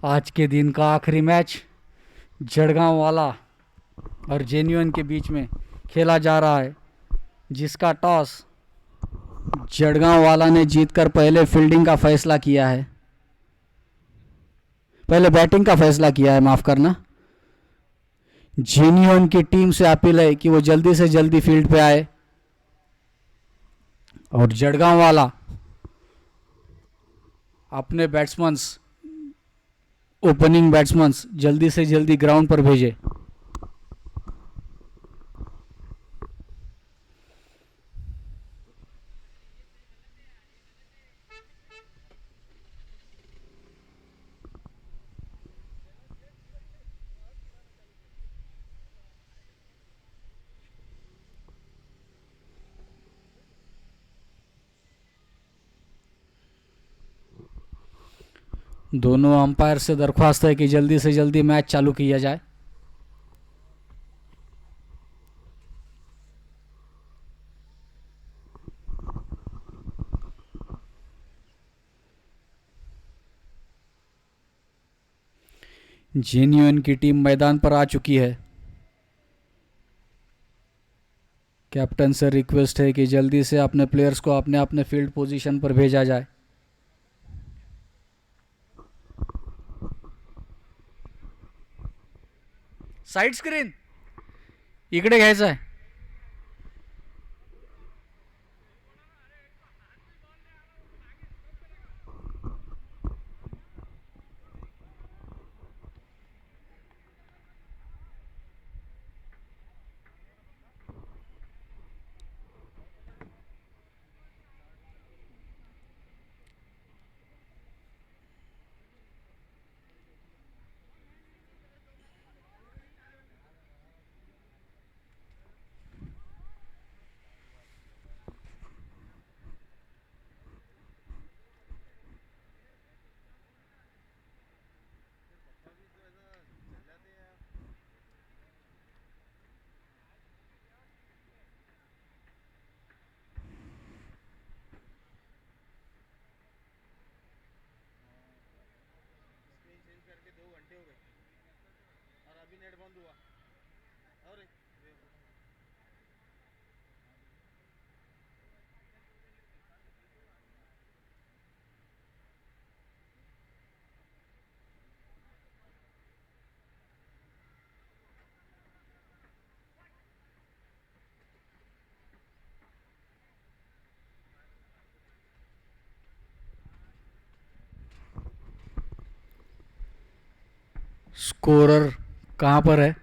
आज के दिन का आखिरी मैच जड़गांव वाला और जेन्युइन के बीच में खेला जा रहा है, जिसका टॉस जड़गांव वाला ने जीतकर पहले फील्डिंग का फैसला किया है, पहले बैटिंग का फैसला किया है, माफ करना। जेन्युइन की टीम से अपील है कि वो जल्दी से जल्दी फील्ड पे आए और जड़गांव वाला अपने बैट्समैन, ओपनिंग बैट्समैन जल्दी से जल्दी ग्राउंड पर भेजे। दोनों अंपायर से दरख्वास्त है कि जल्दी से जल्दी मैच चालू किया जाए। जेन्युइन की टीम मैदान पर आ चुकी है। कैप्टन से रिक्वेस्ट है कि जल्दी से अपने प्लेयर्स को अपने अपने फील्ड पोजीशन पर भेजा जाए। साइड स्क्रीन इकडे घ्यायचं आहे। स्कोरर कहां पर है?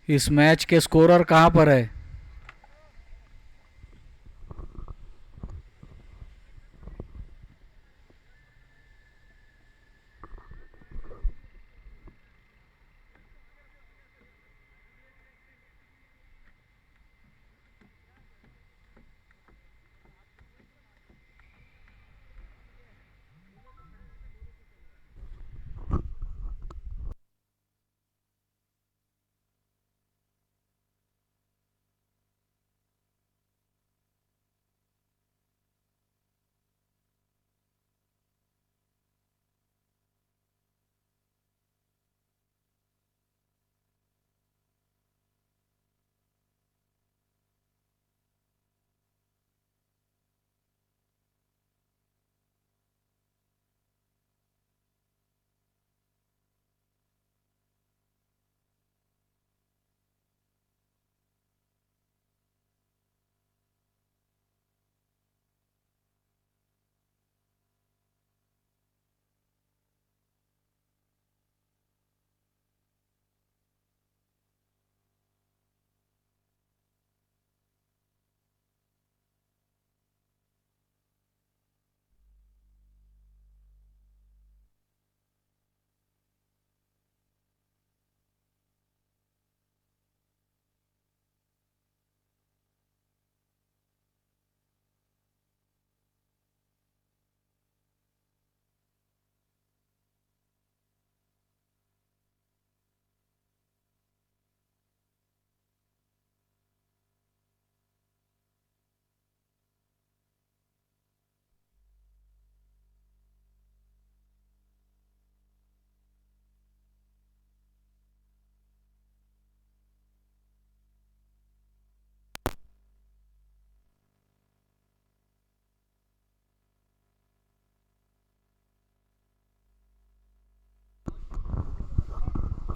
इस मैच के स्कोरर कहां पर है?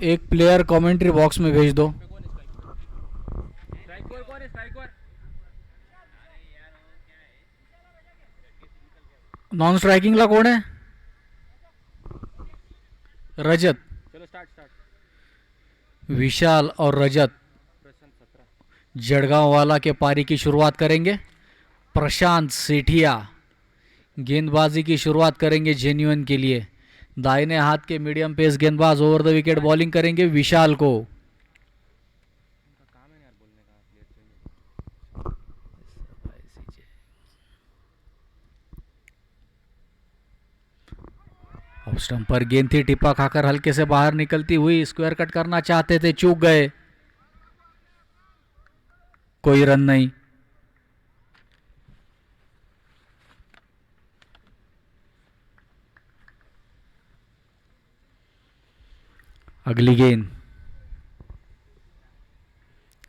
एक प्लेयर कमेंट्री बॉक्स में भेज दो। नॉन स्ट्राइकिंग ला कोण है? रजत। चलो स्टार्ट स्टार्ट। विशाल और रजत जड़गांव वाला के पारी की शुरुआत करेंगे। प्रशांत सेठिया गेंदबाजी की शुरुआत करेंगे जेन्युइन के लिए। दाहिने हाथ के मीडियम पेस गेंदबाज ओवर द विकेट बॉलिंग करेंगे विशाल को। उनका काम है यार बोलने का, प्लेयर चाहिए। ऑफ स्टंप पर गेंद थी, टिप्पा खाकर हल्के से बाहर निकलती हुई, स्क्वायर कट करना चाहते थे, चूक गए, कोई रन नहीं। अगली गेंद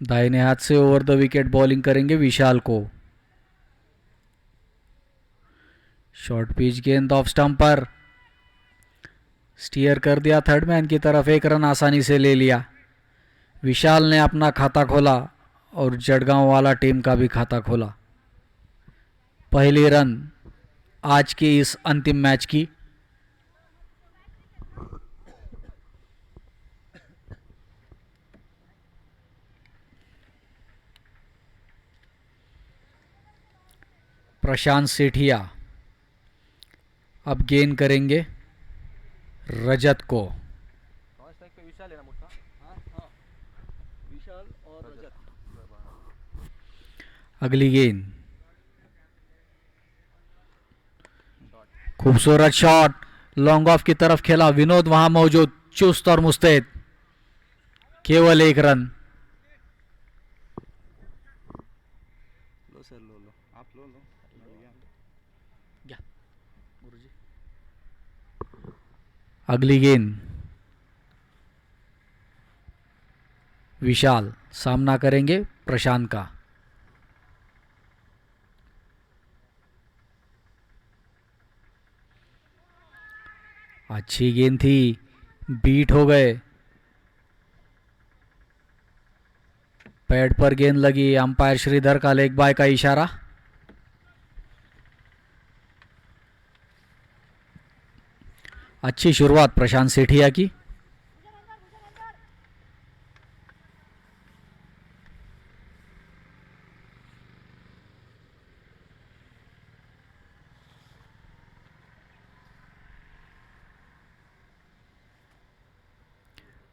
दाहिने हाथ से ओवर द विकेट बॉलिंग करेंगे विशाल को। शॉर्ट पिच गेंद ऑफ स्टंप पर स्टीयर कर दिया थर्ड मैन की तरफ, एक रन आसानी से ले लिया। विशाल ने अपना खाता खोला और जड़गांव वाला टीम का भी खाता खोला। पहली रन आज की इस अंतिम मैच की। प्रशांत सेठिया अब गेंद करेंगे रजत को। नॉन स्ट्राइक पे विशाल है ना मोटा? हाँ हाँ, विशाल और रजत। अगली गेंद खूबसूरत शॉट, लॉन्ग ऑफ की तरफ खेला, विनोद वहां मौजूद, चुस्त और मुस्तैद, केवल एक रन। लो सर, लो लो, आप लो लो। अगली गेंद विशाल सामना करेंगे प्रशांत का। अच्छी गेंद थी, बीट हो गए, पैड पर गेंद लगी, अंपायर श्रीधर का लेग बाय का इशारा। अच्छी शुरुआत प्रशांत सेठिया की।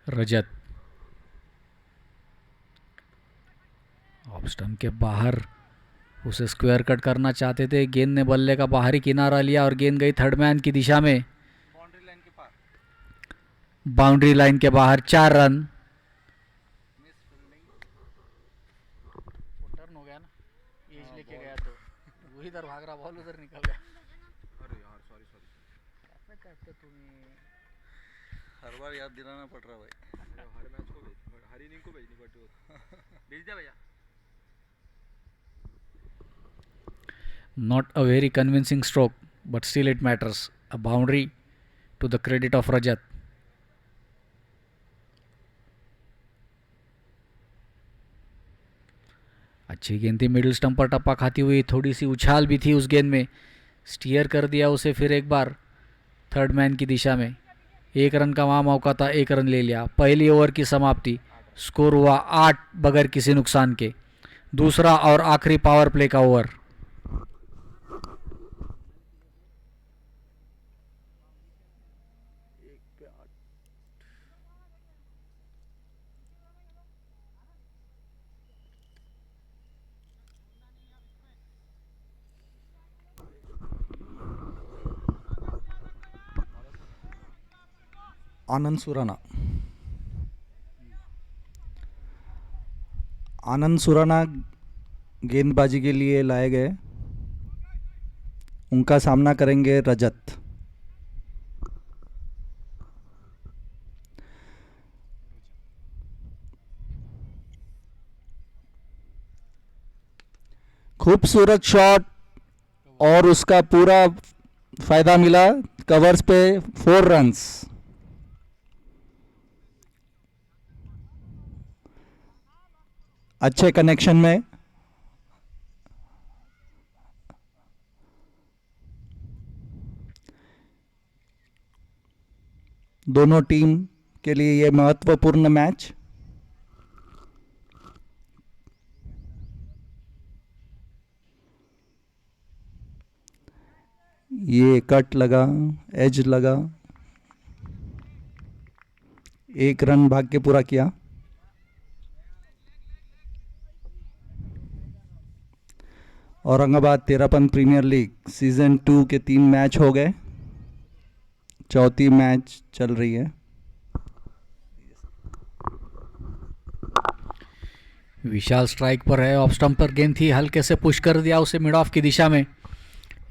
रजत ऑफ स्टंप के बाहर उसे स्क्वायर कट करना चाहते थे, गेंद ने बल्ले का बाहरी किनारा लिया और गेंद गई थर्ड मैन की दिशा में, बाउंड्री लाइन के पार। बाउंड्री लाइन के बाहर, 4 रन। Miss fielding. टर्न हो गया ना, ये इसलिए के गया तो वो इधर भाग रहा, बॉल उधर निकल गया। अरे यार, सॉरी सॉरी। हर बार याद दिलाना पड़ रहा भाई। हर मैच को भेज, हर इनिंग को भेजनी पड़ती है। भेज दिया भैया। Not a very convincing stroke, but still it matters. A boundary to the credit of Rajat. अच्छी गेंद थी, मिडिल स्टंप पर टप्पा खाती हुई, थोड़ी सी उछाल भी थी उस गेंद में, स्टीयर कर दिया उसे फिर एक बार थर्ड मैन की दिशा में। एक रन का वहां मौका था, एक रन ले लिया। पहली ओवर की समाप्ति, स्कोर हुआ 8 बगैर किसी नुकसान के। दूसरा और आखिरी पावर प्ले का ओवर। आनंद सुराना, आनंद सुराना गेंदबाजी के लिए लाए गए, उनका सामना करेंगे रजत। खूबसूरत शॉट और उसका पूरा फायदा मिला, कवर्स पे 4 रन्स। अच्छे कनेक्शन में। दोनों टीम के लिए ये महत्वपूर्ण मैच। ये कट लगा, एज लगा, 1 रन भाग के पूरा किया। औरंगाबाद तेरापन प्रीमियर लीग सीजन 2 के 3 मैच हो गए, चौथी मैच चल रही है। विशाल स्ट्राइक पर है, ऑफ स्टंप पर गेंद थी, हल्के से पुश कर दिया उसे मिड ऑफ की दिशा में।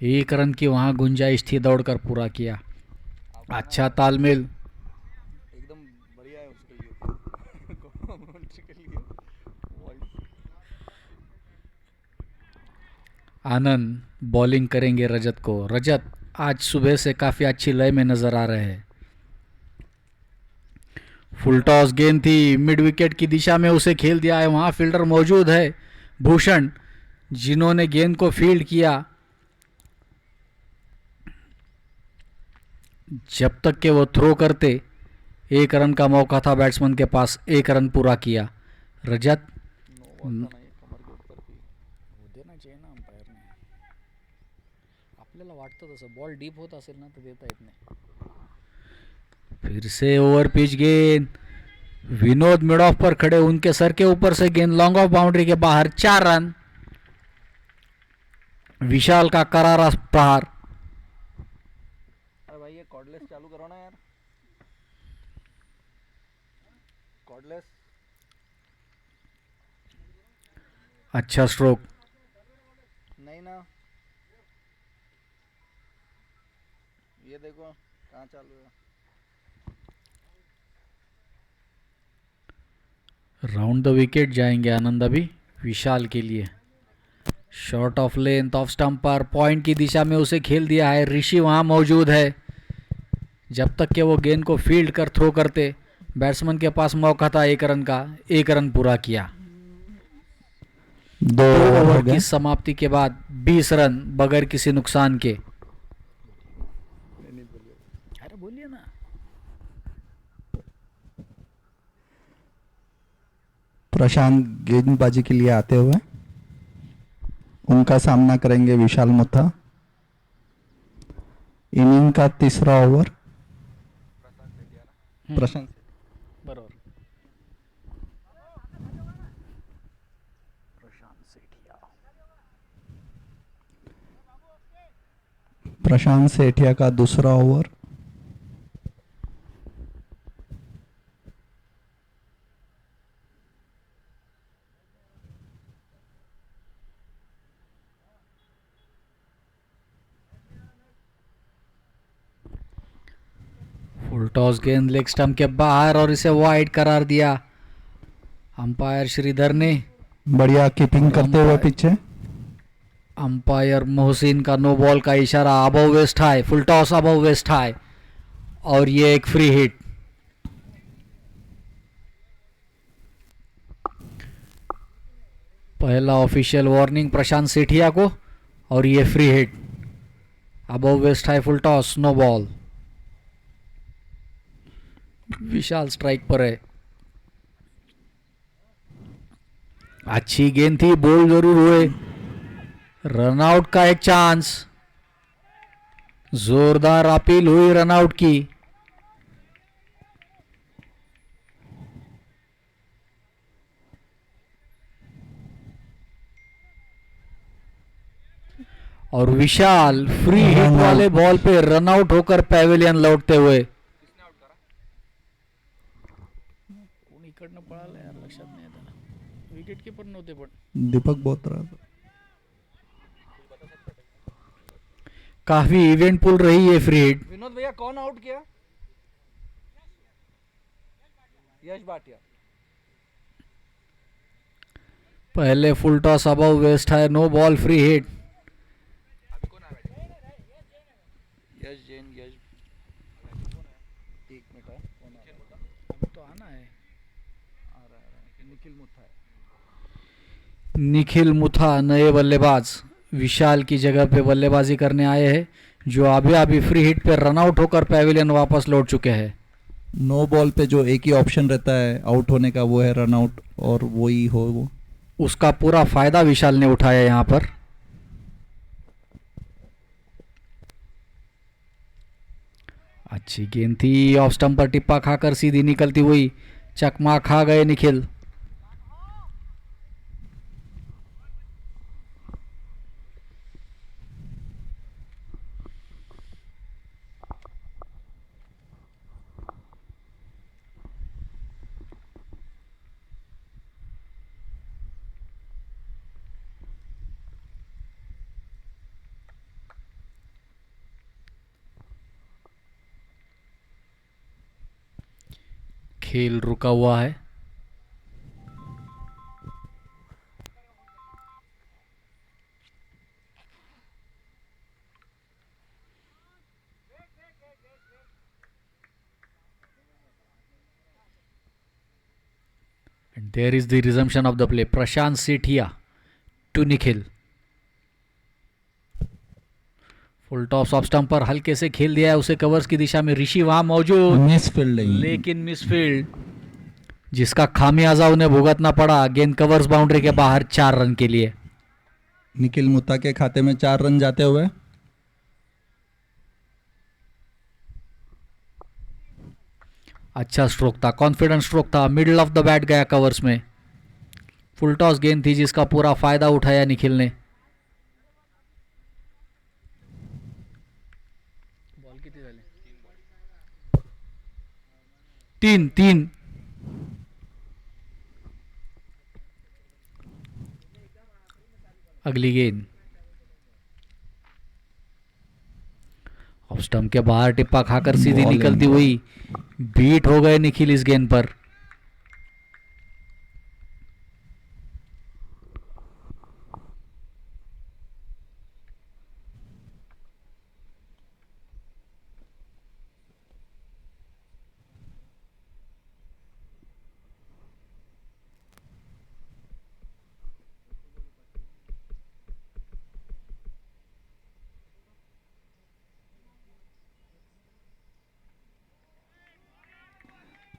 1 रन की वहां गुंजाइश थी, दौड़कर पूरा किया। अच्छा तालमेल। एकदम बढ़िया है उसके लिए कमेंट्री के लिए वॉइस। आनंद बॉलिंग करेंगे रजत को। रजत आज सुबह से काफी अच्छी लय में नजर आ रहे हैं। फुल टॉस गेंद थी, मिड विकेट की दिशा में उसे खेल दिया है। वहां फील्डर मौजूद है भूषण, जिन्होंने गेंद को फील्ड किया। जब तक के वो थ्रो करते, 1 रन का मौका था बैट्समैन के पास, 1 रन पूरा किया। रजत नो बॉल था ना, ये कमर के ऊपर भी देना चाहिए ना अंपायरने, आपल्याला वाटतं तसं बॉल डीप होत असेल ना तर देता येत नाही। फिर से ओवर पिच गेंद, विनोद मिड ऑफ पर खड़े, उनके सर के ऊपर से गेंद लॉन्ग ऑफ बाउंड्री के बाहर। 4 रन। विशाल का करारा प्रहार। अरे भाई ये कॉर्डलेस चालू करो ना यार, कॉर्डलेस। अच्छा स्ट्रोक। नहीं ना, ये देखो कहाँ चालू है। राउंड द विकेट जाएंगे आनंद अभी विशाल के लिए। Short of length, off stump पर पॉइंट की दिशा में उसे खेल दिया है। ऋषि वहां मौजूद है। जब तक के वो गेंद को फील्ड कर थ्रो करते, बैट्समैन के पास मौका था 1 रन का, 1 रन पूरा किया। 2 ओवर हो की गए। समाप्ति के बाद 20 रन बगैर किसी नुकसान के। अरे बोलिए ना। प्रशांत गेंदबाजी के लिए आते हुए, उनका सामना करेंगे विशाल मोथा। इनिंग का तीसरा ओवर। प्रशांत बरोबर। प्रशांत सेठिया। प्रशांत सेठिया का दूसरा ओवर। फुल टॉस गेंद लेग स्टंप के बाहर और इसे वाइड करार दिया अंपायर श्रीधर ने। बढ़िया कीपिंग करते हुए पीछे। अंपायर मोहसिन का नो बॉल का इशारा। Above waist high, full toss above waist high, और ये एक फ्री हिट। पहला ऑफिशियल वार्निंग प्रशांत सेठिया को, और ये free hit. Above waist high, full toss, no ball. Vishal strike पर है। अच्छी गेंद थी, बॉल जरूर हुए। रनआउट का एक चांस, जोरदार अपील हुई रनआउट की। और विशाल फ्री हिट वाले बॉल पे रनआउट होकर पैवेलियन लौटते हुए। किसने आउट करा? कोण इकडनं पळालं यार, लक्षात नाही आता। विकेट कीपर नव्हते पण दीपक बोत्रा। काफी इवेंटफुल रही है फ्री हिट। विनोद भैया कौन आउट किया? यश भाटिया। पहले फुल टॉस अबव वेस्ट है, नो बॉल, फ्री हिट। अभी कौन आया बैटिंग? यश जैन। यश एक मिनट है, कौन आ रहा है? अभी तो आना है। आ रहा है निखिल मुथा है। निखिल मुथा नए बल्लेबाज विशाल की जगह पे बल्लेबाजी करने आए हैं, जो अभी अभी फ्री हिट पे रनआउट होकर पैविलियन वापस लौट चुके हैं। नो बॉल पे जो एक ही ऑप्शन रहता है आउट होने का वो है रन आउट, और वही हो वो। उसका पूरा फायदा विशाल ने उठाया यहां पर। अच्छी गेंद थी, ऑफ स्टंप पर टिप्पा खाकर सीधी निकलती हुई चकमा खा गए निखिल। खेल रुका हुआ है। And there is the resumption of the play. Prashant Sethia to Nikhil. Full toss off stump पर हल्के से खेल दिया है उसे कवर्स की दिशा में। ऋषि वहां मौजूद, मिस फील्डिंग, लेकिन मिसफील्ड, जिसका खामियाजा उन्हें भुगतना पड़ा। गेंद कवर्स बाउंड्री के बाहर 4 रन के लिए। निखिल मुत्ता के खाते में 4 रन जाते हुए। अच्छा स्ट्रोक था, कॉन्फिडेंट स्ट्रोक था, मिडल ऑफ द बैट गया कवर्स में। फुल टॉस गेंद थी जिसका पूरा फायदा उठाया निखिल ने। बॉल कितनी झाली? 3 अगली गेंद ऑफ स्टंप के बाहर टिप्पा खाकर सीधी बॉल निकलती इन। हुई। बीट हो गए निखिल इस गेंद पर।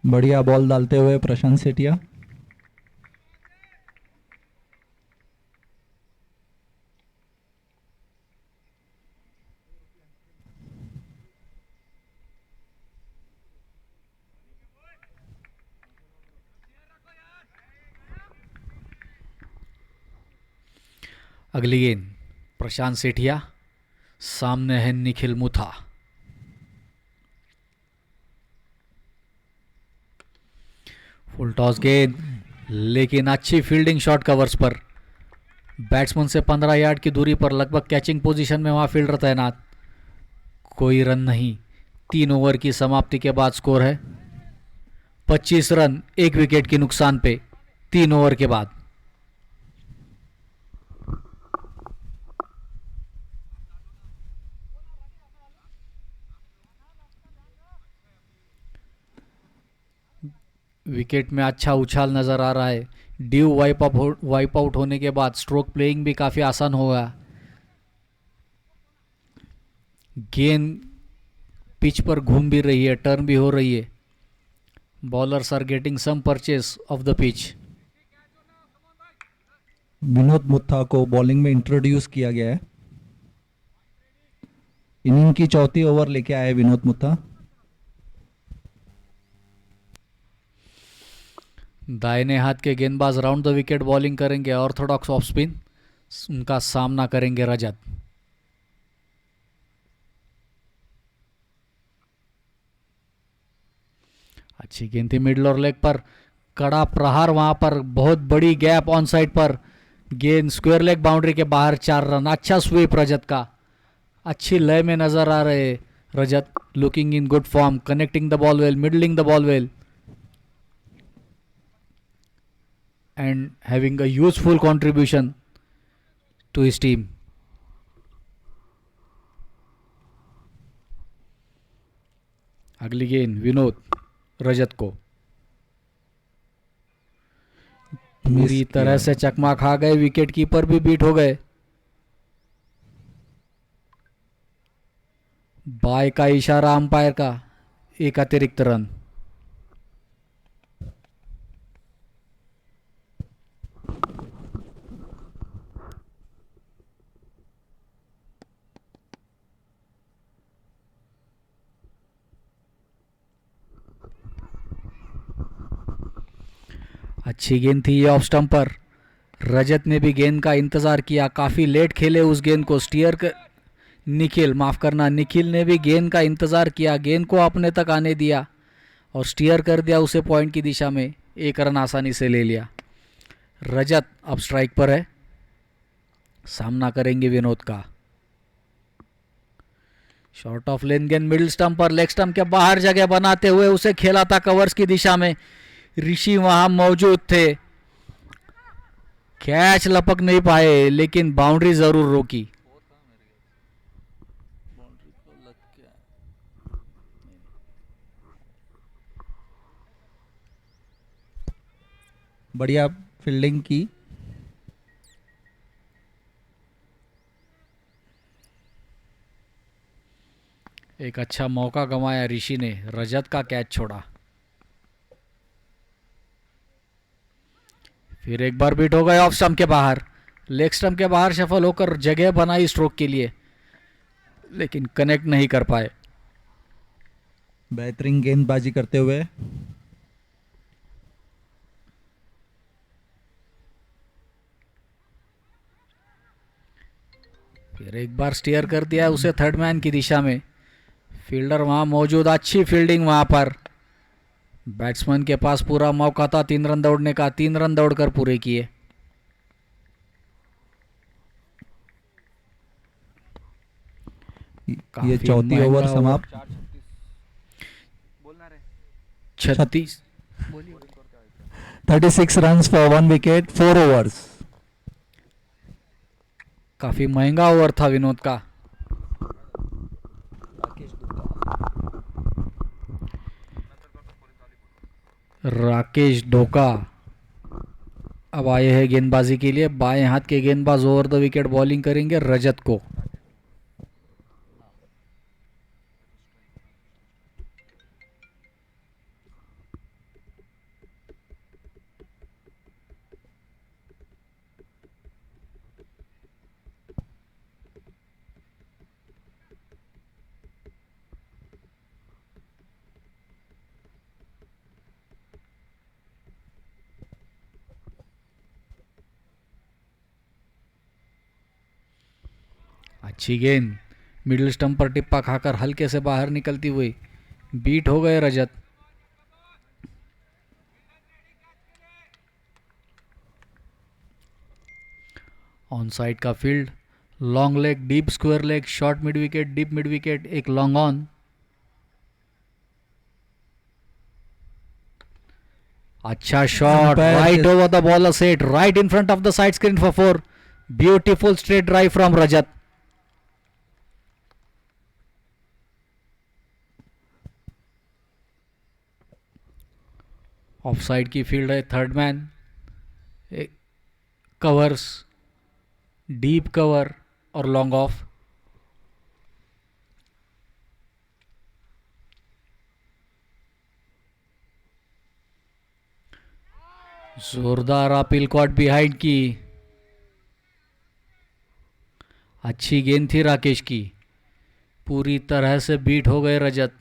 बढ़िया बॉल डालते हुए प्रशांत सेठिया। अगली गेंद प्रशांत सेठिया, सामने है निखिल मुथा। फुल टॉस गेंद, लेकिन अच्छी फील्डिंग शॉट कवर्स पर। बैट्समैन से 15 यार्ड की दूरी पर लगभग कैचिंग पोजीशन में वहां फील्डर तैनात। कोई रन नहीं। 3 ओवर की समाप्ति के बाद स्कोर है 25 रन, 1 विकेट के नुकसान पे 3 ओवर के बाद। विकेट में अच्छा उछाल नजर आ रहा है। ड्यू वाइप आउट होने के बाद स्ट्रोक प्लेइंग भी काफी आसान होगा। गेंद पिच पर घूम भी रही है, टर्न भी हो रही है। Bowlers are getting some purchase of the pitch. Vinod Muttha को बॉलिंग में इंट्रोड्यूस किया गया है। इनिंग की चौथी ओवर लेके आए विनोद मुत्था। दाहिने हाथ के गेंदबाज राउंड द विकेट बॉलिंग करेंगे, ऑर्थोडॉक्स ऑफ स्पिन। उनका सामना करेंगे रजत। अच्छी गेंद थी मिडल और लेग पर, कड़ा प्रहार वहां पर, बहुत बड़ी गैप ऑन साइड पर। गेंद स्क्वायर लेग बाउंड्री के बाहर 4 रन। अच्छा स्वीप रजत का, अच्छी लय में नजर आ रहे Rajat. Looking in good form, connecting the ball well, middling the ball well, and having a useful contribution to his team. अगली गेंद विनोद रजत को। पूरी किया तरह है। से चकमा खा गए, विकेट कीपर भी बीट हो गए। बाय का इशारा अंपायर का, एक अतिरिक्त रन। अच्छी गेंद थी ये ऑफ स्टंप पर। रजत ने भी गेंद का इंतजार किया, काफी लेट खेले उस गेंद को। स्टीयर कर निखिल, माफ करना, निखिल ने भी गेंद का इंतजार किया, गेंद को अपने तक आने दिया और स्टीयर कर दिया उसे पॉइंट की दिशा में। एक रन आसानी से ले लिया। रजत अब स्ट्राइक पर है, सामना करेंगे विनोद का। शॉर्ट ऑफ लेन गेंद मिडिल स्टंप पर, लेग स्टंप के बाहर जगह बनाते हुए उसे खेला था कवर्स की दिशा में। ऋषि वहां मौजूद थे, कैच लपक नहीं पाए लेकिन बाउंड्री जरूर रोकी। फोर था मेरे बाउंड्री को लग गया। बढ़िया फील्डिंग की। एक अच्छा मौका गंवाया ऋषि ने, रजत का कैच छोड़ा। फिर एक बार बीट हो गए ऑफ स्टंप के बाहर। लेग स्टंप के बाहर सफल होकर जगह बनाई स्ट्रोक के लिए, लेकिन कनेक्ट नहीं कर पाए। बेहतरीन गेंदबाजी करते हुए फिर एक बार स्टीयर कर दिया उसे थर्ड मैन की दिशा में। फील्डर वहां मौजूद, अच्छी फील्डिंग वहां पर। बैट्समैन के पास पूरा मौका था 3 रन दौड़ने का, 3 रन दौड़कर पूरे किए। ये काफी चौथी महंगा ओवर ओवर। समाप्त। 4 36 बोलना रे 36। बोलिए और क्या है? 36 runs for 1 wicket, 4 overs. काफी महंगा ओवर था विनोद का। राकेश दुग्गा। राकेश ढोका अब आए हैं गेंदबाजी के लिए। बाएं हाथ के गेंदबाज ओवर द विकेट बॉलिंग करेंगे रजत को। अच्छी गेंद मिडिल स्टंप पर टिप्पा खाकर हल्के से बाहर निकलती हुई, बीट हो गए रजत। ऑन साइड का field, long leg, deep square leg, short mid wicket, deep mid wicket, एक लॉन्ग ऑन। अच्छा shot, Umpire right just- over the bowler set, right in front of the side screen for 4। Beautiful straight drive from Rajat. Of side की field है, third man, covers, deep cover और long off. जोरदार appeal caught behind की। अच्छी गेंद थी राकेश की, पूरी तरह से बीट हो गए रजत।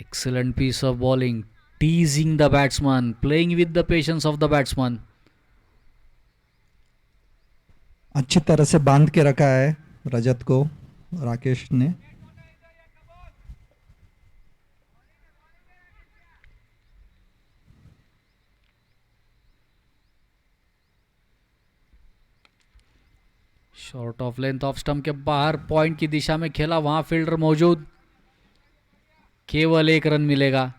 Excellent piece of bowling, teasing the batsman, playing with the patience of the batsman. अच्छी तरह से बांध के रखा है रजत को राकेश ने। Short of length off stump के बाहर पॉइंट की दिशा में खेला, वहां फील्डर मौजूद, केवल एक रन मिलेगा।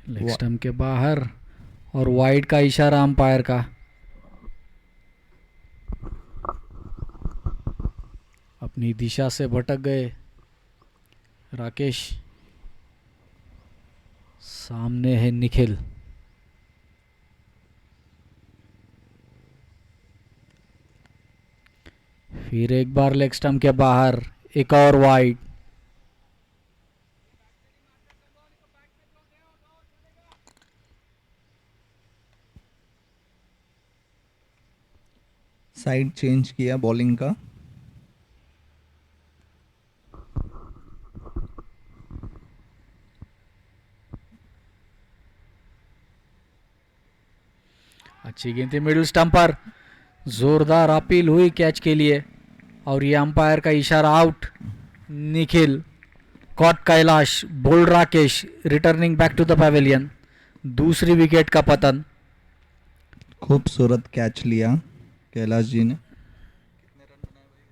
लेग स्टंप के बाहर और वाइड का इशारा अंपायर का। अपनी दिशा से भटक गए राकेश। सामने है निखिल। फिर एक बार लेग स्टंप के बाहर, एक और वाइड। साइड चेंज किया बॉलिंग का। अच्छी गेंद थी मिडिल स्टंप पर, जोरदार अपील हुई कैच के लिए और ये अंपायर का इशारा out. Nikhil caught Kailash, bowled Rakesh returning back to the pavilion. दूसरी विकेट का पतन। खूबसूरत कैच लिया कैलाश जी ने। कितने रन बनाए भाई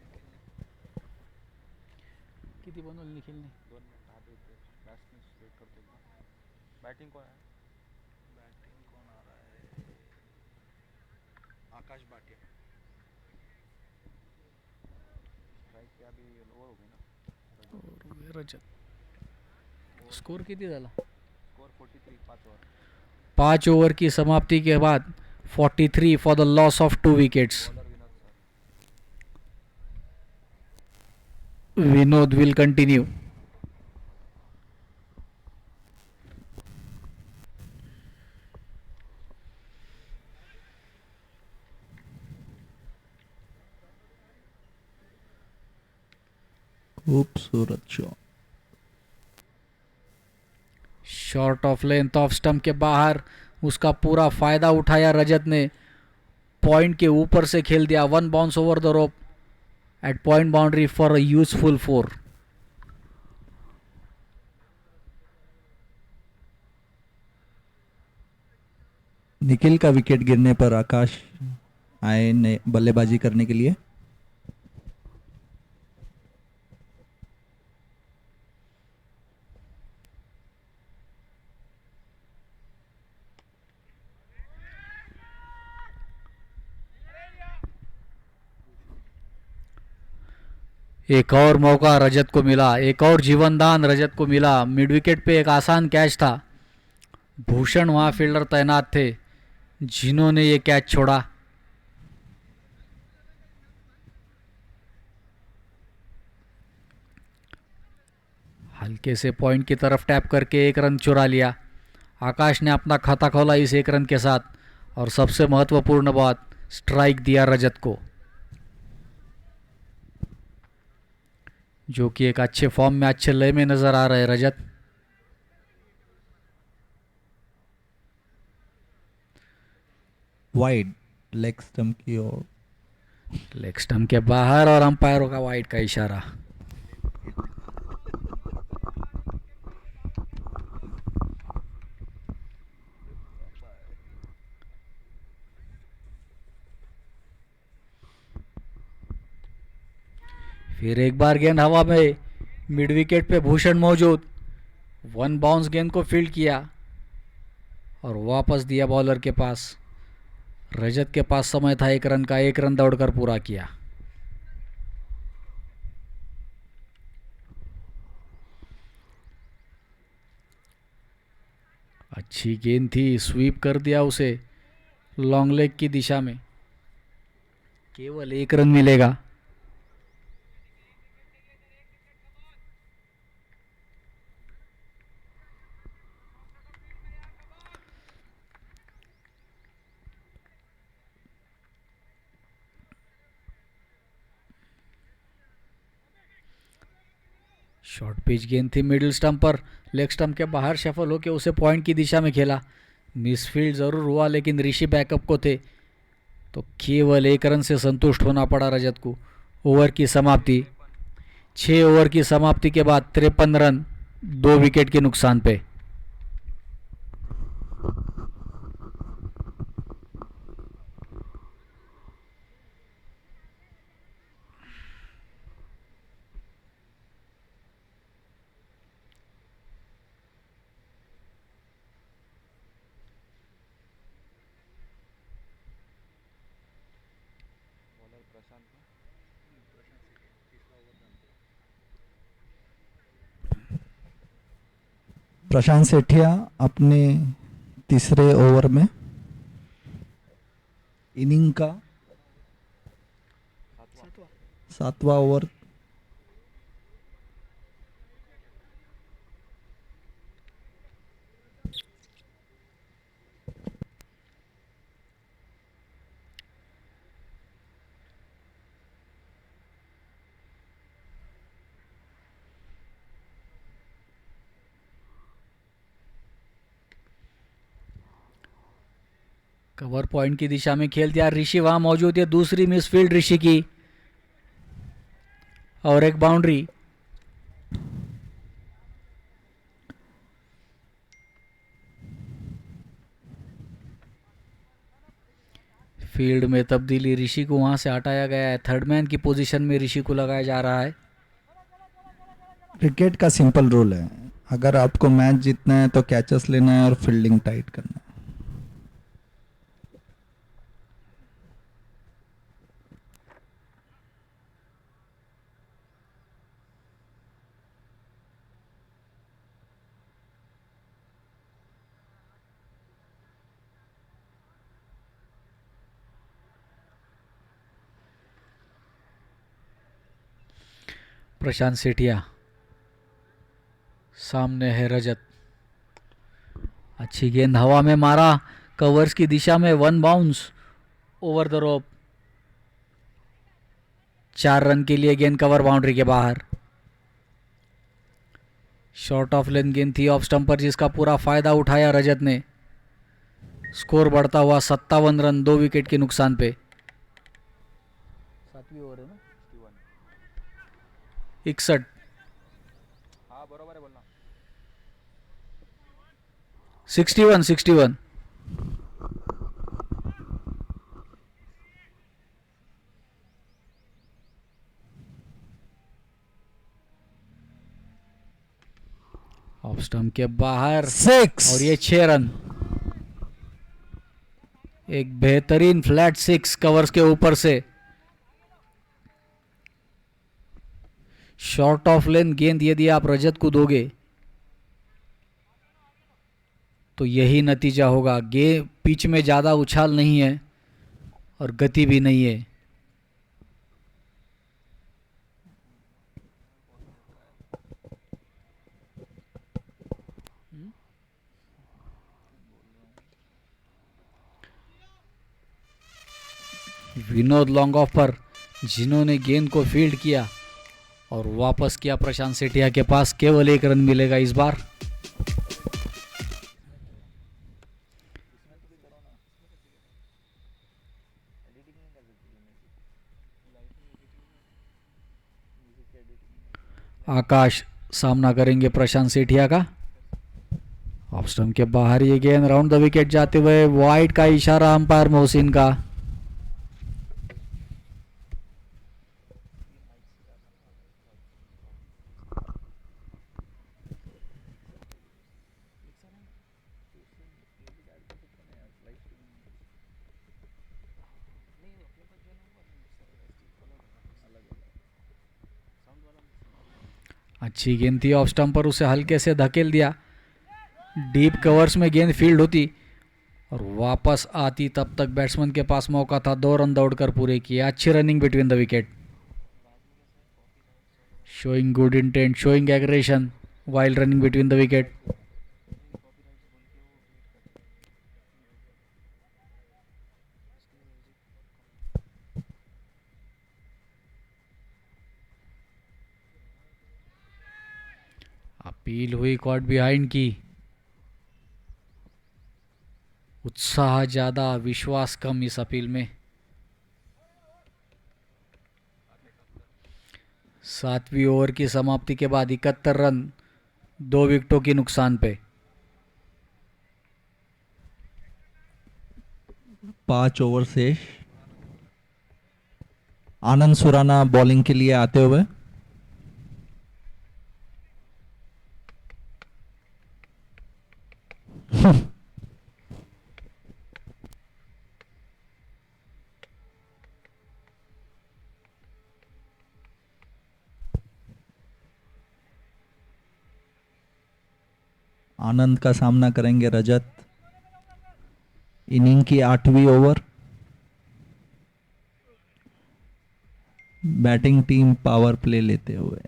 निखिल ने? 2 मिनट आधे थे, बैट्समैन वेट करते हैं। बैटिंग कौन है? बैटिंग कौन आ रहा है? आकाश भाटिया। स्ट्राइक पे अभी ओवर हो गई ना। रजत स्कोर किती झाला? Score 43, 5 over. 5 ओवर की समाप्ति के बाद 43 for the loss of 2 wickets. Bowler Vinod sir. Vinod will continue. खूबसूरत shot. Short of length off stump के बाहर, उसका पूरा फायदा उठाया रजत ने। पॉइंट के ऊपर से खेल दिया। 1 bounce over the rope eight point boundary for a useful 4। Nikhil का विकेट गिरने पर आकाश आए ने बल्लेबाजी करने के लिए। एक और मौका रजत को मिला, एक और जीवनदान रजत को मिला। मिड विकेट पे एक आसान कैच था। भूषण वहां फील्डर तैनात थे जिन्होंने ये कैच छोड़ा। हल्के से पॉइंट की तरफ टैप करके 1 रन चुरा लिया। आकाश ने अपना खाता खोला इस 1 रन के साथ और सबसे महत्वपूर्ण बात, स्ट्राइक दिया रजत को, जो कि एक अच्छे फॉर्म में, अच्छे लय में नजर आ रहे रजत। वाइड लेग स्टंप की ओर। लेग स्टंप के बाहर और अंपायरों का वाइड का इशारा। फिर एक बार गेंद हवा में, मिड विकेट पे भूषण मौजूद। 1 बाउंस गेंद को फील्ड किया और वापस दिया बॉलर के पास। रजत के पास समय था 1 रन का, 1 रन दौड़कर पूरा किया। अच्छी गेंद थी, स्वीप कर दिया उसे लॉन्ग लेग की दिशा में। केवल 1 रन मिलेगा। शॉर्ट पिच गेंद थी मिडिल स्टंप पर, लेग स्टंप के बाहर शफल होकर उसे पॉइंट की दिशा में खेला। मिसफील्ड जरूर हुआ लेकिन ऋषि बैकअप को थे तो केवल 1 रन से संतुष्ट होना पड़ा रजत को। ओवर की समाप्ति, 6 ओवर की समाप्ति के बाद 53 रन 2 विकेट के नुकसान पे। प्रशांत को तीसरा ओवर डालते हैं। प्रशांत सेठिया अपने तीसरे ओवर में इनिंग का सातवां 7वां ओवर कवर पॉइंट की दिशा में खेल दिया, ऋषि वहां मौजूद है, दूसरी मिसफील्ड ऋषि की और एक बाउंड्री। फील्ड में तब्दीली, ऋषि को वहां से हटाया गया है, थर्ड मैन की पोजीशन में ऋषि को लगाया जा रहा है। क्रिकेट का सिंपल रूल है, अगर आपको मैच जीतना है तो कैचेस लेना है और फील्डिंग टाइट करना है। प्रशांत सेठिया, सामने है रजत, अच्छी गेंद हवा में मारा, कवर्स की दिशा में, one bounce over the rope, 4 run के लिए गेंद कवर बाउंड्री के बाहर। शॉर्ट ऑफ लेंथ गेंद थी ऑफ स्टंप पर, जिसका पूरा फायदा उठाया रजत ने। स्कोर बढ़ता हुआ 57 रन, 2 विकेट के नुकसान पे। 7वीं ओवर है ना, 61। हाँ बरोबर है बोलना। 61। ऑफ स्टंप के बाहर 6 और ये 6 रन। एक बेहतरीन फ्लैट 6 कवर्स के ऊपर से। शॉर्ट ऑफ लेंथ गेंद यदि आप रजत को दोगे तो यही नतीजा होगा। पिच में ज्यादा उछाल नहीं है और गति भी नहीं है। विनोद लॉन्ग ऑफ पर, जिन्होंने गेंद को फील्ड किया और वापस किया प्रशांत सेठिया के पास, केवल 1 रन मिलेगा इस बार। आकाश सामना करेंगे प्रशांत सेठिया का। ऑफ स्टंप के बाहर ये गेंद राउंड द विकेट जाते हुए, वाइड का इशारा अंपायर मोहसिन का। अच्छी गेंद थी ऑफ स्टंप पर, उसे हल्के से धकेल दिया। डीप कवर्स में गेंद फील्ड होती और वापस आती, तब तक बैट्समैन के पास मौका था, 2 रन दौड़कर पूरे किए। अच्छी running between the wicket, showing good intent, showing aggression while running between the wicket. Appeal हुई कॉट बिहाइंड की। उत्साह ज्यादा, विश्वास कम इस अपील में। 7वीं ओवर की समाप्ति के बाद 71 रन, 2 विकेटों की नुकसान पे। 5 ओवर शेष। आनंद सुराना बॉलिंग के लिए आते हुए। आनंद का सामना करेंगे रजत। इनिंग की 8वीं over. Batting team power play लेते हुए।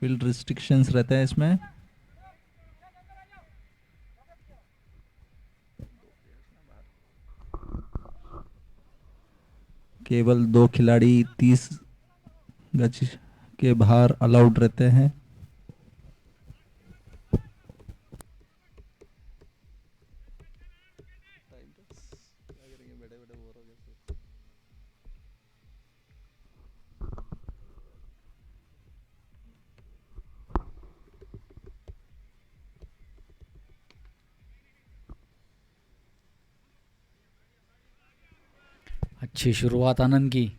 फील्ड रिस्ट्रिक्शंस रहते हैं इसमें। केवल 2 खिलाड़ी 30 गज के बाहर अलाउड रहते हैं। अच्छी शुरुआत आनंद की।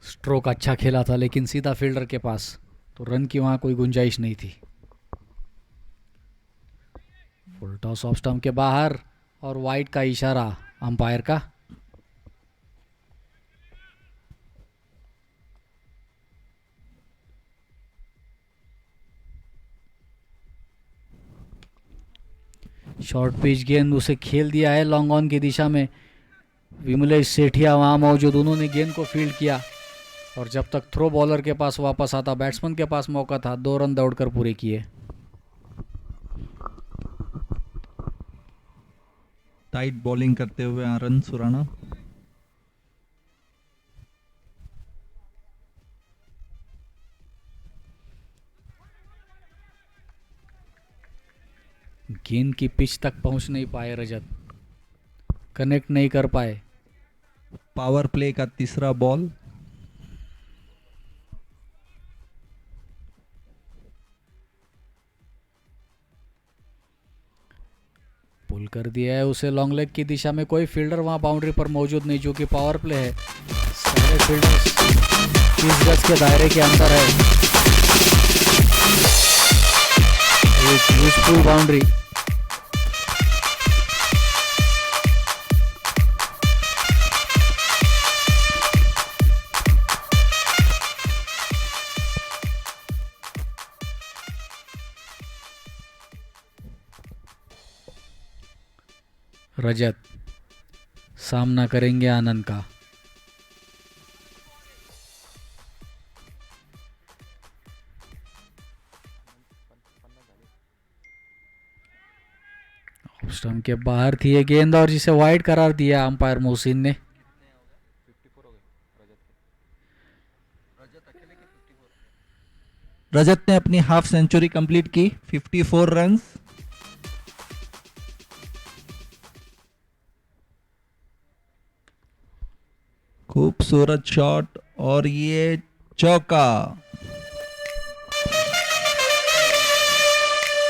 स्ट्रोक अच्छा खेला था लेकिन सीधा फील्डर के पास, तो रन की वहां कोई गुंजाइश नहीं थी। फुल टॉस ऑफ स्टंप के बाहर और वाइड का इशारा अंपायर का। शॉर्ट पिच गेंद उसे खेल दिया है लॉन्ग ऑन की दिशा में। विमलेश सेठिया वहां मौजूद, उन्होंने गेंद को फील्ड किया और जब तक थ्रो बॉलर के पास वापस आता बैट्समैन के पास मौका था, 2 रन दौड़कर पूरे किए। टाइट बॉलिंग करते हुए आनंद सुराना। गेंद की पिच तक पहुंच नहीं पाए रजत, कनेक्ट नहीं कर पाए। पावर प्ले का तीसरा बॉल। पुल कर दिया है उसे लॉन्ग लेग की दिशा में। कोई फील्डर वहां बाउंड्री पर मौजूद नहीं, जो कि पावर प्ले है। सारे फील्डर्स 30 गज के दायरे के अंदर है। एक यूजफुल बाउंड्री। रजत सामना करेंगे आनंद का। ऑफ स्टंप के बाहर थी ये गेंद और जिसे वाइड करार दिया अंपायर मोहसिन ने। रजत ने अपनी हाफ सेंचुरी कंप्लीट की, 54 रन्स। खूबसूरत शॉट और ये चौका।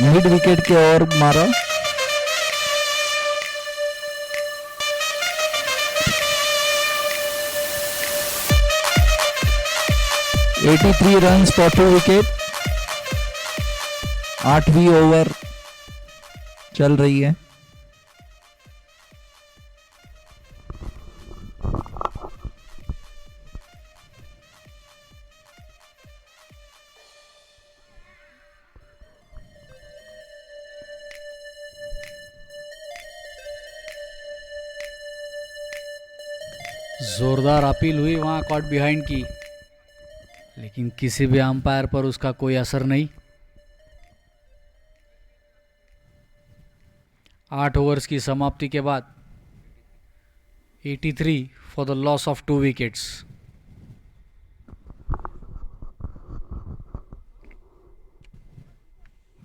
मिड विकेट के ओर मारा। (83 रन्स फॉर 2 विकेट। 8वीं ओवर चल रही है। जोरदार अपील हुई वहां कॉट बिहाइंड की, लेकिन किसी भी अंपायर पर उसका कोई असर नहीं। 8 ओवर्स की समाप्ति के बाद 83 for the loss of 2 wickets.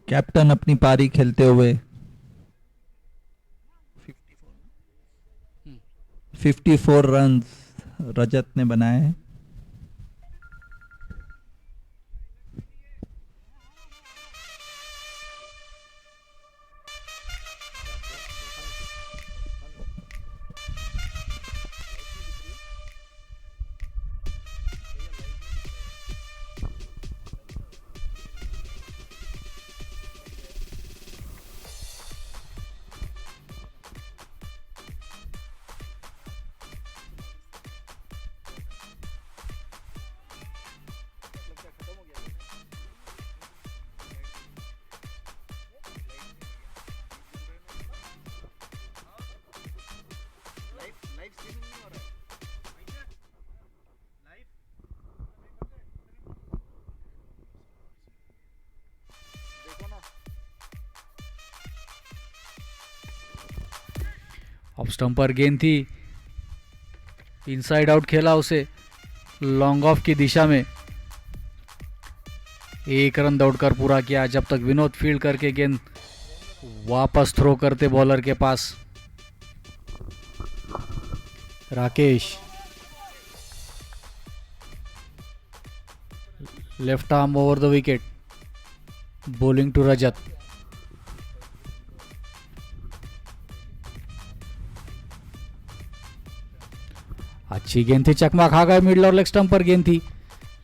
Captain अपनी पारी खेलते हुए 54 रन्स रजत ने बनाए हैं। ऑफ स्टंप पर गेंद थी, इनसाइड आउट खेला उसे लॉन्ग ऑफ की दिशा में, 1 रन दौड़कर पूरा किया जब तक विनोद फील्ड करके गेंद वापस थ्रो करते बॉलर के पास। Rakesh left arm over the wicket, bowling to Rajat. अच्छी गेंद थी, चकमा खा गए, मिडल और लेग स्टंप पर गेंद थी,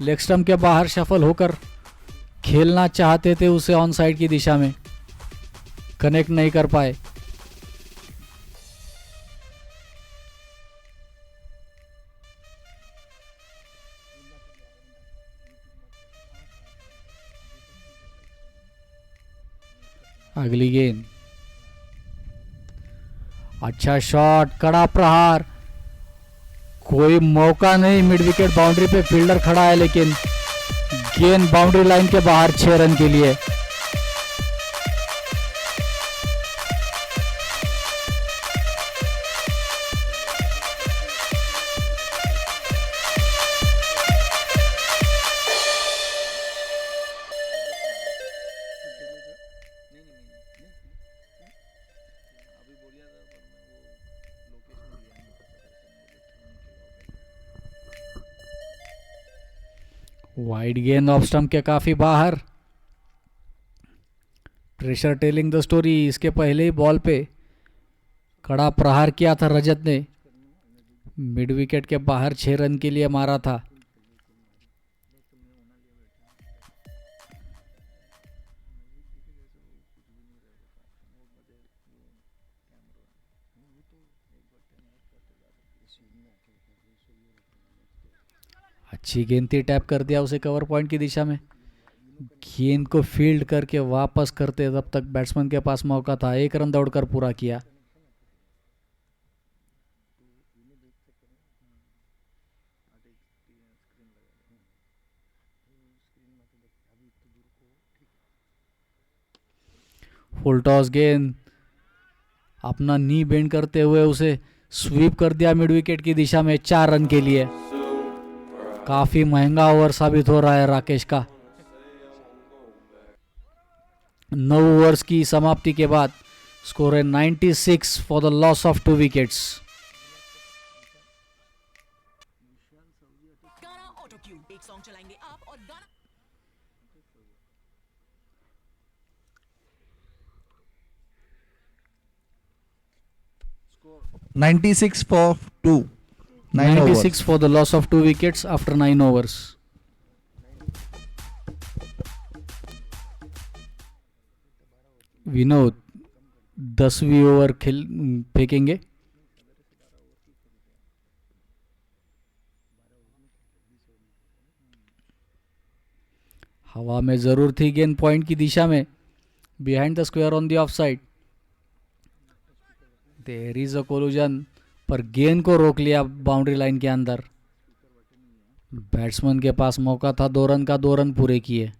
लेग स्टंप के बाहर शफल होकर खेलना चाहते थे उसे ऑन साइड की दिशा में, कनेक्ट नहीं कर पाए। अगली गेंद, अच्छा शॉट, कड़ा प्रहार, कोई मौका नहीं, मिड विकेट बाउंड्री पे फील्डर खड़ा है लेकिन गेंद बाउंड्री लाइन के बाहर 6 रन के लिए। वाइड गेंद ऑफ स्टंप के काफी बाहर, प्रेशर टेलिंग द स्टोरी। इसके पहले ही बॉल पे कड़ा प्रहार किया था रजत ने, मिड विकेट के बाहर 6 रन के लिए मारा था। अच्छी गेंद थी, टैप कर दिया उसे कवर पॉइंट की दिशा में, गेंद को फील्ड करके वापस करते तब तक बैट्समैन के पास मौका था, 1 रन दौड़कर पूरा किया। फुल टॉस गेंद, अपना नी बेंड करते हुए उसे स्वीप कर दिया मिड विकेट की दिशा में, 4 रन के लिए। काफी महंगा ओवर साबित हो रहा है राकेश का। 9 ओवर्स की समाप्ति के बाद स्कोर है 96 for the loss of 2 wickets. गाना ऑटो क्यू, एक सॉन्ग चलाएंगे आप और गाना 96 for 2. 9 overs. 96 for the loss of 2 wickets after 9 overs. Vinod 10वीं ओवर खेल फेंकेंगे। हवा में जरूर थी गेंद पॉइंट की दिशा में, behind the square on the off side, there is a collision, पर गेंद को रोक लिया बाउंड्री लाइन के अंदर। बैट्समैन के पास मौका था 2 रन का, 2 रन पूरे किए।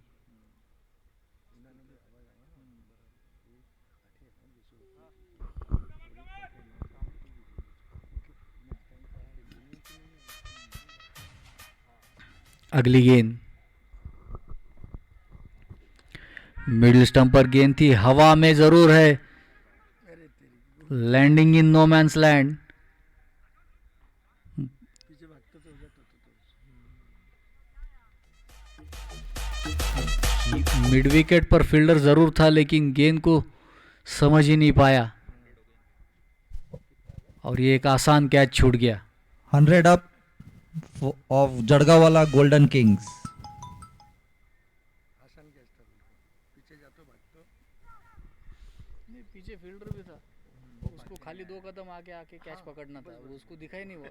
अगली गेंद मिडिल स्टंप पर गेंद थी, हवा में जरूर है, landing in no man's land. Mid wicket पर फील्डर जरूर था लेकिन गेंद को समझ ही नहीं पाया और ये एक आसान कैच छूट गया। 100 up of Jadgawala Golden Kings. पीछे फील्डर भी था, उसको खाली 2 कदम आगे आके कैच पकड़ना था, उसको दिखाई नहीं वो।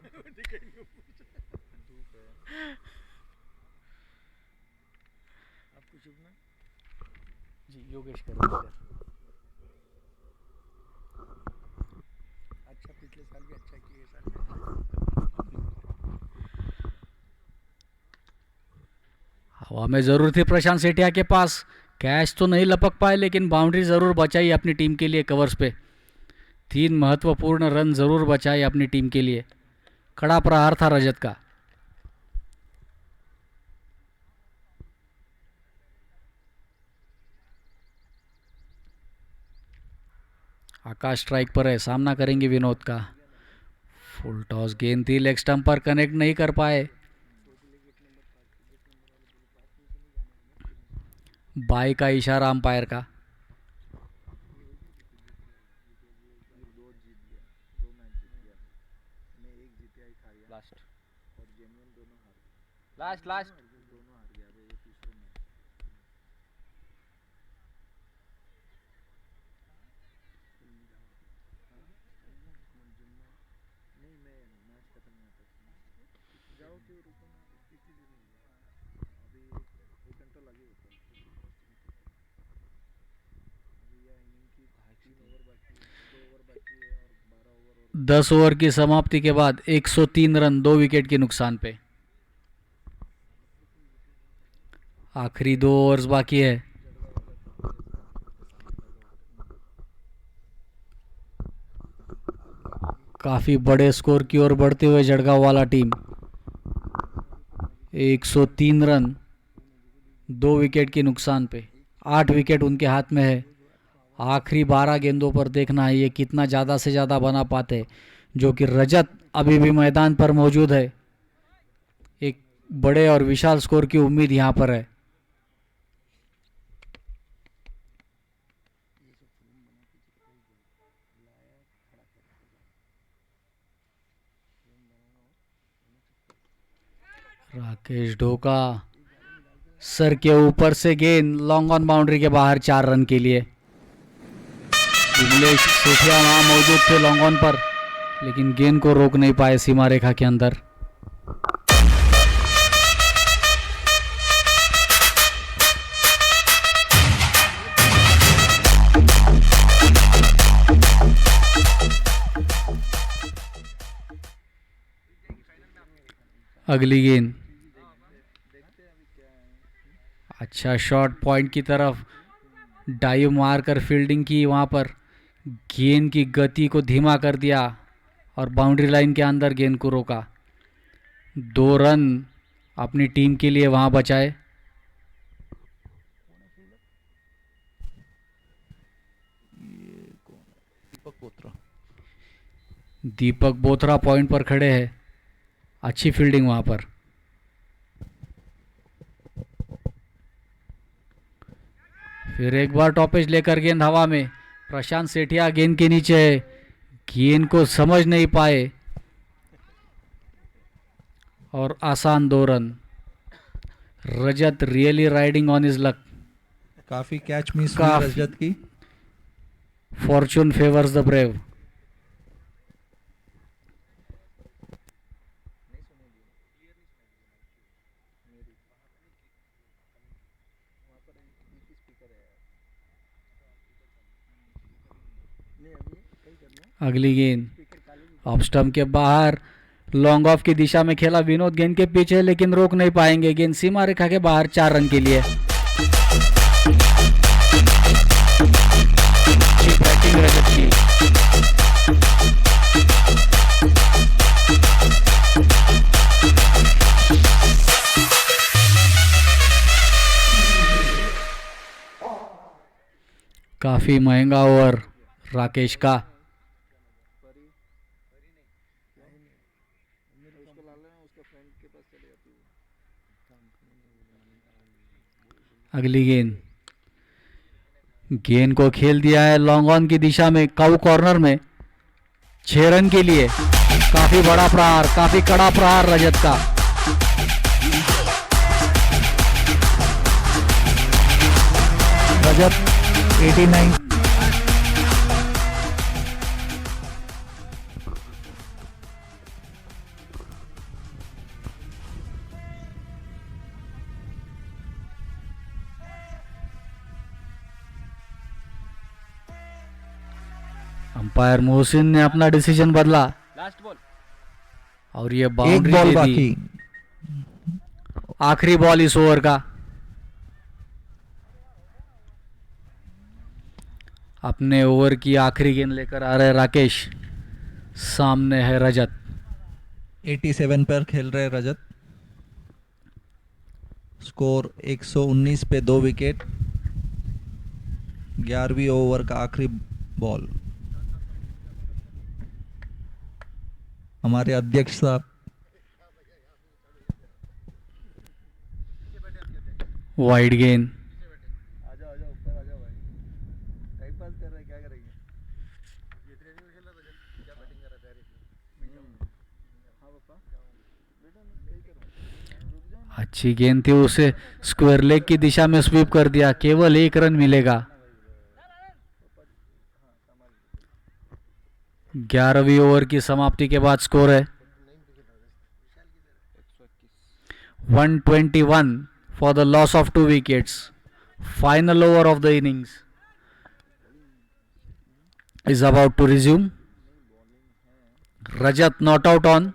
जी योगेश कर अच्छा, पिछले साल भी अच्छा किए, इस साल भी हवा में जरूर थी प्रशांत सेठिया के पास, कैच तो नहीं लपक पाए लेकिन बाउंड्री जरूर बचाई अपनी टीम के लिए कवर्स पे। 3 महत्वपूर्ण रन जरूर बचाए अपनी टीम के लिए। कड़ा प्रहार था रजत का। आकाश स्ट्राइक पर है, सामना करेंगे विनोद का। फुल टॉस गेंद थी, लेग स्टंप पर कनेक्ट नहीं कर पाए। बाई का इशारा अंपायर का। लास्ट लास्ट दस ओवर की समाप्ति के बाद 103 रन 2 विकेट के नुकसान पे। आखिरी 2 ओवर्स बाकी है। काफी बड़े स्कोर की ओर बढ़ते हुए जड़गांव वाला टीम 103 रन 2 विकेट के नुकसान पे। 8 विकेट उनके हाथ में है। आखिरी 12 गेंदों पर देखना है ये कितना ज़्यादा से ज़्यादा बना पाते, जो कि रजत अभी भी मैदान पर मौजूद है। एक बड़े और विशाल स्कोर की उम्मीद यहाँ पर है। राकेश ढोका सर के ऊपर से गेंद लॉन्ग ऑन बाउंड्री के बाहर 4 रन के लिए। विमलेश सेठिया वहां मौजूद थे लॉन्ग ऑन पर, लेकिन गेंद को रोक नहीं पाए सीमा रेखा के अंदर। अगली गेंद, अच्छा शॉट पॉइंट की तरफ, डाइव मारकर फील्डिंग की वहां पर। गेंद की गति को धीमा कर दिया और बाउंड्री लाइन के अंदर गेंद को रोका। 2 रन अपनी टीम के लिए वहां बचाए। दीपक बोथरा पॉइंट पर खड़े हैं। अच्छी फील्डिंग वहां पर। फिर एक बार टॉपेज लेकर गेंद हवा में। प्रशांत सेठिया गेंद के नीचे है, गेंद को समझ नहीं पाए और आसान 2 run. Rajat really riding on his luck. काफी कैच मिस हुई काफी। रजत की। Fortune favours the brave. अगली गेंद ऑफ स्टंप के बाहर, लॉन्ग ऑफ की दिशा में खेला विनोद गेंद के पीछे, लेकिन रोक नहीं पाएंगे। गेंद सीमा रेखा के बाहर 4 रन के लिए। अच्छी बैटिंग रजत की। काफी महंगा ओवर राकेश का। अगली गेंद, गेंद को खेल दिया है लॉन्ग ऑन की दिशा में, काउ कॉर्नर में 6 रन के लिए। काफी बड़ा प्रहार, काफी कड़ा प्रहार रजत का। रजत 89। अंपायर मोहसिन ने अपना डिसीजन बदला लास्ट बॉल। और ये एक बाउंड्री बॉल दे दी। बाकी। आखिरी बॉल इस ओवर का। अपने ओवर की आखिरी गेंद लेकर आ रहे राकेश, सामने है रजत। 87 पर खेल रहे रजत। स्कोर 119 पे 2 विकेट। 11वीं ओवर का आखिरी बॉल। हमारे अध्यक्ष साहब वाइड गेंद, आ जाओ ऊपर आ जाओ भाई, टाइम पास कर रहे हैं, क्या करेंगे? ये ट्रेनिंग में खेल रहा था, क्या बैटिंग कर रहा था? हाँ पापा, बेटा मैं सही कर रहा हूँ, रुक जाओ। अच्छी गेंद थी, उसे स्क्वायर लेग की दिशा में स्वीप कर दिया, केवल 1 रन मिलेगा। 11वीं ओवर की समाप्ति के बाद स्कोर है 121 for the loss of 2 wickets. Final over of the innings is about to resume. Rajat not out on.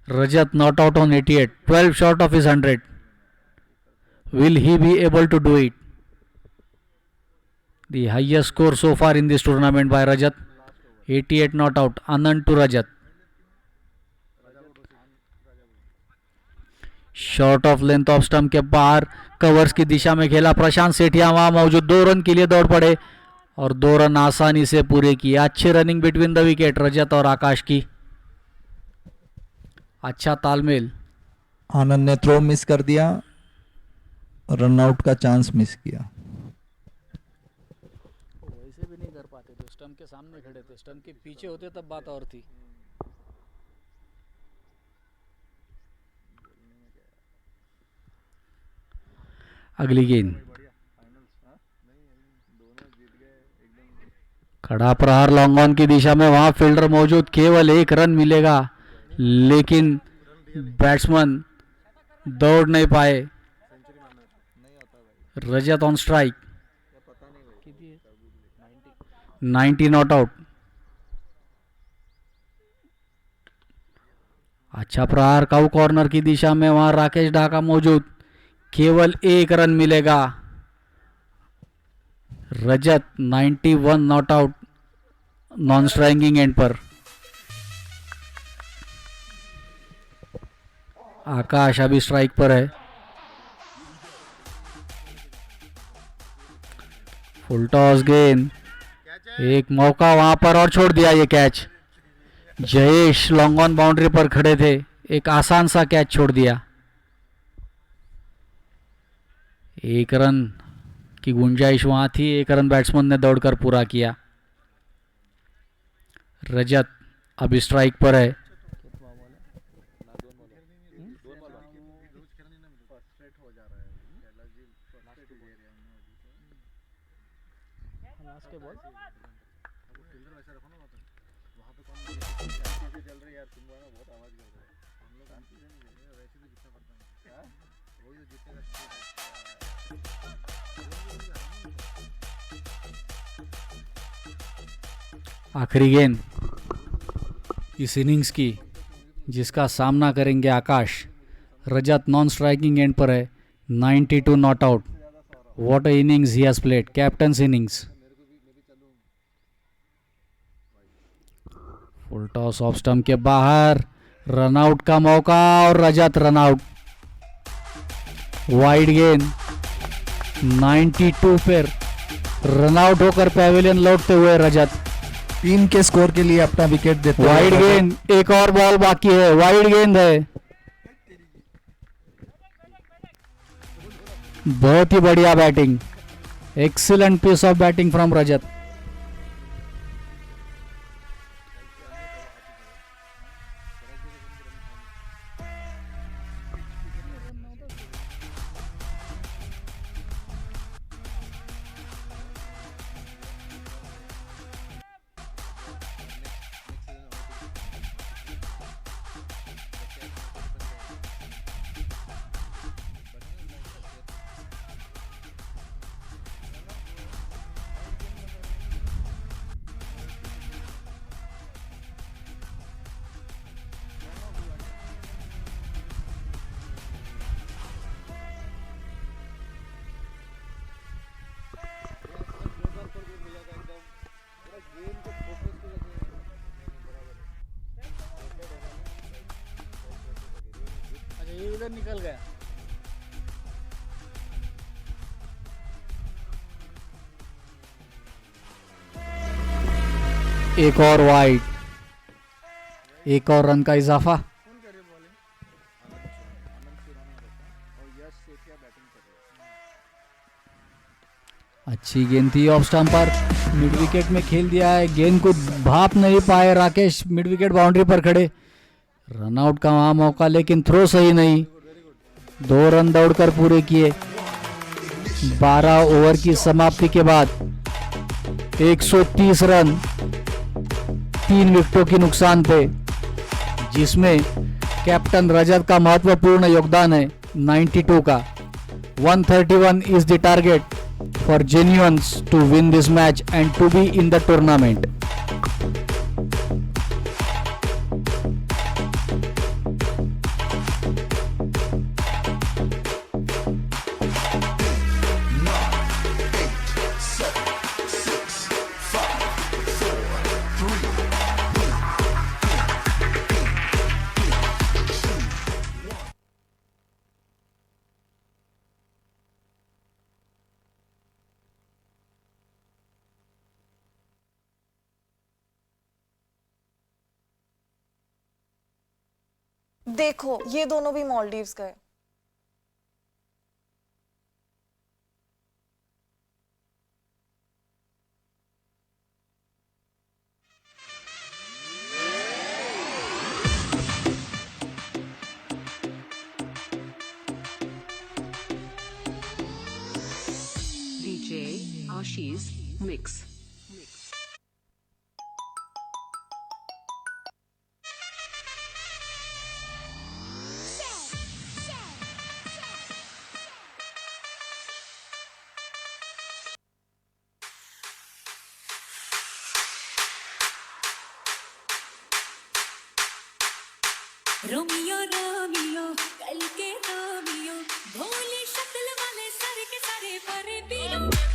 Rajat not out on 88, 12 short of his 100. Will he be able to do it? The highest score so far in this tournament by Rajat, 88 not out. Anand to Rajat. Short of length off stump के बाहर covers की दिशा में खेला, प्रशांत सेठिया वहां मौजूद, 2 run के लिए दौड़ पड़े और 2 रन आसानी से पूरे किए। अच्छी रनिंग बिटवीन द विकेट रजत और आकाश की, अच्छा तालमेल। आनंद ने थ्रो मिस कर दिया, रनआउट का चांस मिस किया। वैसे भी नहीं कर पाते थे, स्टंप के सामने खड़े थे, स्टंप के पीछे होते तब बात और थी। अगली गेंद, खड़ा प्रहार लॉन्ग ऑन की दिशा में, वहां फील्डर मौजूद, केवल 1 रन मिलेगा, लेकिन बैट्समैन दौड़ नहीं पाए। रजत ऑन स्ट्राइक, 90 नॉट आउट। अच्छा प्रहार काउ कॉर्नर की दिशा में, वहां राकेश ढाका मौजूद, केवल 1 रन मिलेगा। रजत 91 not out non striking and पर। आकाश अभी स्ट्राइक पर है। फुल टॉस गेंद, एक मौका वहां पर और छोड़ दिया ये catch. Jayesh long on boundary पर खड़े थे, एक आसान सा कैच छोड़ दिया। 1 रन की गुंजाइश वहां थी, 1 रन बैट्समैन ने दौड़कर पूरा किया। रजत अभी स्ट्राइक पर है। आखिरी गेंद इस इनिंग्स की, जिसका सामना करेंगे आकाश। रजत नॉन स्ट्राइकिंग एंड पर है, 92 not out. What a innings he has played, captains innings. Full toss of stump के बाहर, रनआउट का मौका और रजत रनआउट। वाइड गेंद 92 पर रनआउट होकर पैवेलियन लौटते हुए रजत। टीम के स्कोर के लिए अपना विकेट देते हैं। वाइड गेंद, एक और बॉल बाकी है, वाइड गेंद है। बहुत ही बढ़िया batting, excellent piece of batting from Rajat. इधर निकल गया। एक और वाइड, एक और रन का इजाफा। कौन कर रहे बॉलिंग? आनंद सिराना और यश सेठिया बैटिंग कर रहे हैं। अच्छी गेंद थी ऑफ स्टंप पर, मिड विकेट में खेल दिया है। गेंद को भाप नहीं पाए राकेश, मिड विकेट बाउंड्री पर खड़े। रनआउट का वहां मौका, लेकिन थ्रो सही नहीं। 2 रन दौड़कर पूरे किए। 12 ओवर की समाप्ति के बाद 130 रन 3 विकेटों की नुकसान पे, जिसमें कैप्टन रजत का महत्वपूर्ण योगदान है 92 का। 131 is the target for Genuines to win this match and to be in the tournament. देखो ये दोनों भी मालदीव्स गए। DJ Ashish Mix. Romeo Romeo कल के रोमियो भोले शक्ल वाले सर के सारे परे पियो